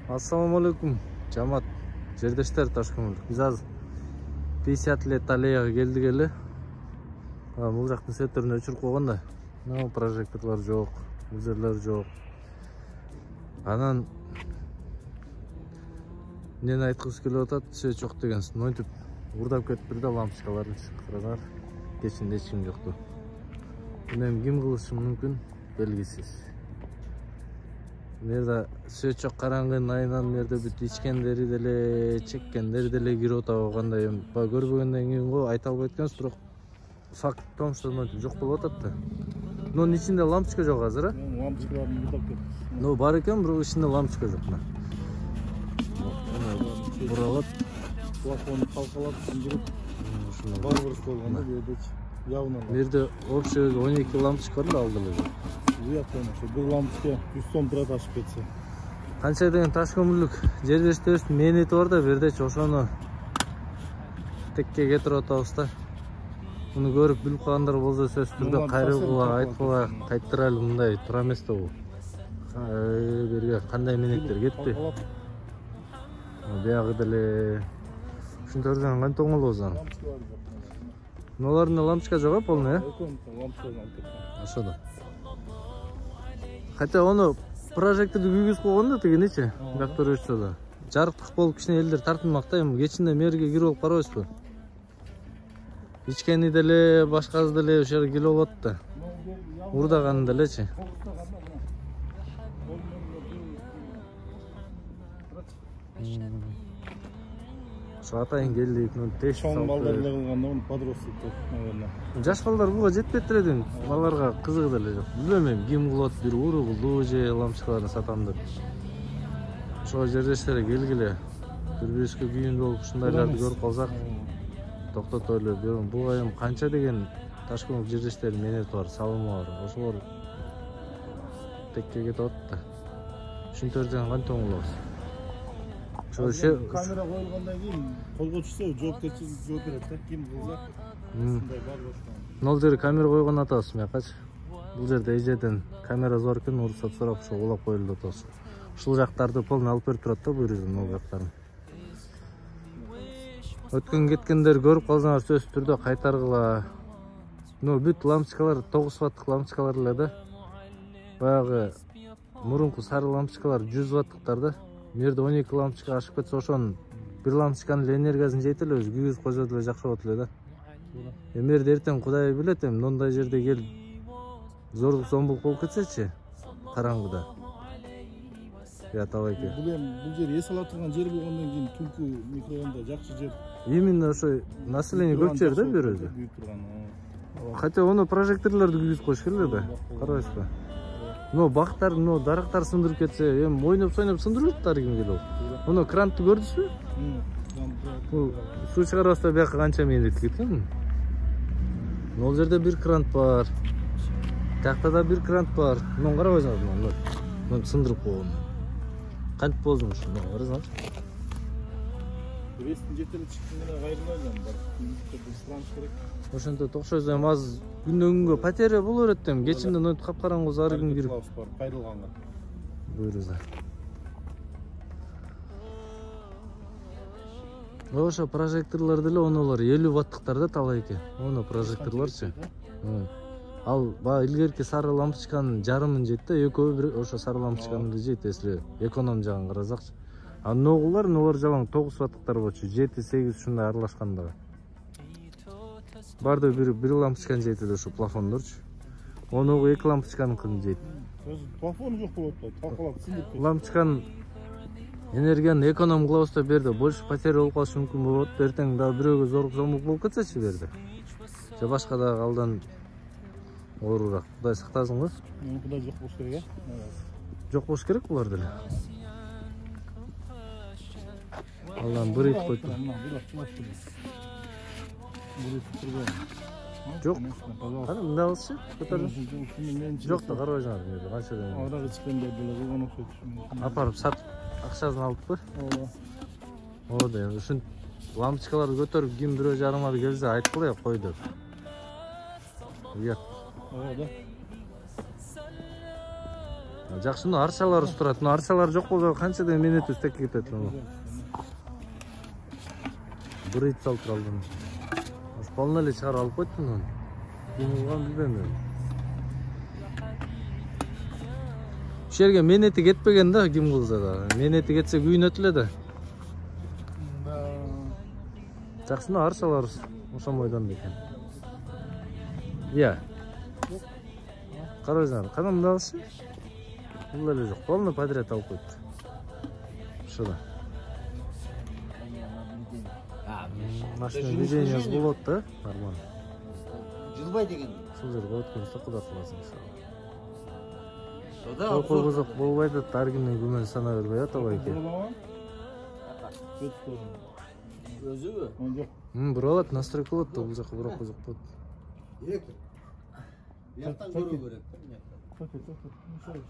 Assalamu alaikum, Жамат, жердештер Ташкент. Biz az 50 лет аллеяға келдік әлі. Бұл жақтың сеттерін өшіріп қойғанда. Прожекторлар жоқ, өзерлер жоқ. Анан нені айтқысы келіп отады, сөз жоқ дегенсін. Өйтіп ұрдап кетіп бірде лампочкаларын шыққырар. Кешінде ешкім жоқты. Мен кім қылышы мүмкін белгісіз. Мерде сөз жоқ қараңғын айынан мерде бүт ичкендери деле, чеккендери деле кирип отабы кандай эми көрбөгөндөн кийин го айта албайт экенбиз, бирок факт в том, что жок болуп атат да. Нунун ичинде лампочка жок азыр, а? Лампочкаларын мурдап кетти. Ну бар экен, бирок ичинде лампочка жок. Буралат, плафон калкалап, сүндүрүп, бар болгондо бердечи. Явно. Мерде общий 12 лампочка бар да алдылы. Bir lampochka 100 so'm turadi tashib ketsa. Qancha degan Tashkentlik жердештер менети бар да, бердечи ошону текке кетирип атабыз да. Буну көрүп билип калгандар болсо сөзсүз түрдө кайрылгыла, айткыла, кайттырайлы мындай тура эмес да бул. Берге кандай менеттер кетти. Биягы деле ушунтөрдөн кантип оңолобуз аны? Ноларында лампочка жок, полный, ошодо. Хотя оны прожекторду күйгүзүп койгондо тигиничи, бактар өчсө да. Жарыктык болуп кичине элдер тартынмакта, эми кечинде мэрге кирип алып карабайсызбы? Ичкени деле, башкасы деле ошо жерге келип алат да. Урдаганы делечи. Ошо атайын келдик, теш Чоң балдар эле кылганда муну подросток наверное. Жаш балдар буга жетпейт деле дейм. Балдарга кызыгы деле жок. Билбейм, ким кылат, бир уру кылдыбы же лампочкаларын сатам деп. Ошо жердештерге келгиле. Бир-бирибизге күйүндүү болуп ушундайларды көрүп калсак, токтотойлу. Буга эми канча деген Ташкент жердештердин менети бар, салымы бар. Ошолор текке кетип атат да. Ушунтөрдөн кантип оңолобуз? Kamera koyulgandan keyin kolga tushsa жоопкерчилик жооп берет да, ким кылса. Ушундай бар башка. Нол жери камера койгон атабыз мыякачы. Бул жерде эжеден камера бар экен, уруксат сурап ошо улап коюлду атабыз. Ушул жактарды полный алып берип турат да, бул жерден нол жактарын. Өткөн кеткендер көрүп калсаңар сөзсүз түрдө кайтаргыла. Бүт лампочкалар 9 ваттык лампочкалар эле да. Баягы мурунку сары лампочкалар 100 ваттыктар да. Мерде 12 лампочка ашып кетсе, ошонун бир лампочканын энергиясын жейт эле, өзү күйгүзүп койсо деле жакшы болот эле да. Мерде эртең Кудай билет, эми мындай жерде келип зорлук зомбулук болуп кетсечи, караңгыда. Я табайки. Бул жер эс ала турган жер болгондон кийин түнкү микрофондо жакшы жер. Именно ошо население көп жер да бир өзү. Хотя оны прожекторлорду күйгүзүп коюш керек эле да. Карабайсызбы? Бактар, дарактар сындырып кетсе, эми ойноп-сойноп сындырып атат ким келип. Муну крантты көрдүңүзбү? Бул суу чыгарбаста бияка канча менет кеткен? Ол жерде бир крант бар. Тиякта да бир крант бар. Муну карабайсыңар, муну сындырып койгон. Кантип болдун ушу? Карасаңыз. Рестин жетелип чыкканда кайрылбайм бар. Крант керек. Ошентип окшойсо эми аз күндөн күнгө потеря боло берет да, кечинде мынтип капкараңгы ар күн кирип кайрылганга. Буйруза. Ошо прожекторлор деле онолор 50 ваттыктар да талайки. Оно прожекторлорчу. Ал илгерки сары лампочканын жарымын жейт да, экөө ошо сары лампочканы эле жейт, если эконом жагын карасакчы. А ногулар жалаң 9 ваттыктар болчу, 7-8 ушундай аралашкандагы. Барды бир лампочканы жейт эле ошо плафондорчу. Оногу 2 лампочканыкын жейт. Плафон жок болот да, талкалап сындырып кетет. Лампочканын энергияны эконом кылабыз да, берде больше потеря болуп калышы мүмкүн болот. Эртең дагы бирөөгө зорлук зомбулук болуп кетсечи берде. Же башка дагы алдан оорураак. Кудай сактасын го. Кудай жок болуш керек, Жок болуш керек булар деле. Алдан бир ит койду. Жок. Кана мындай кылсачы? Көтөрүн. Жок да, карабайсыңар менде канча деген. Арагы чыкканда деле кылган окшойт. Апарып сатып, акчасын алыппы? Ооба. Да, ушун лампочкаларды көтөрүп ким бирөө жарымар келсе айткыла кой деп. Уят. Ооба да. Жакшы, мына арчаларыбыз турат. Мына арчалар жок болсо канчадан минутубуз текке кетет мына. Бир ит салып алдым. Полно эле чыгарып алып койдум муну. Ким болгон билбейм мен. Ушул жерге менети кетпеген да, ким кылса да. Менети кетсе күйүнөт эле да. Жакшы, мына арчаларыбыз ошол мойдон экен. Иә. Караңыздар, канамдагысы? Бул эле жок. Полно подряд алып койду. Ушуда. Машина движениясы болот да, нормально. Жылбай деген. Сол жерге өткөнсө кудат кыласың иншалла. Сода Козок болбойт да, ар кимдин күмөн сана бербей атабай экен. өзүбү? Жок. Бир алат, настройка болот да, бул жака бирок козок болот. Директор. Бияктан көрүү керек. Чөкөт.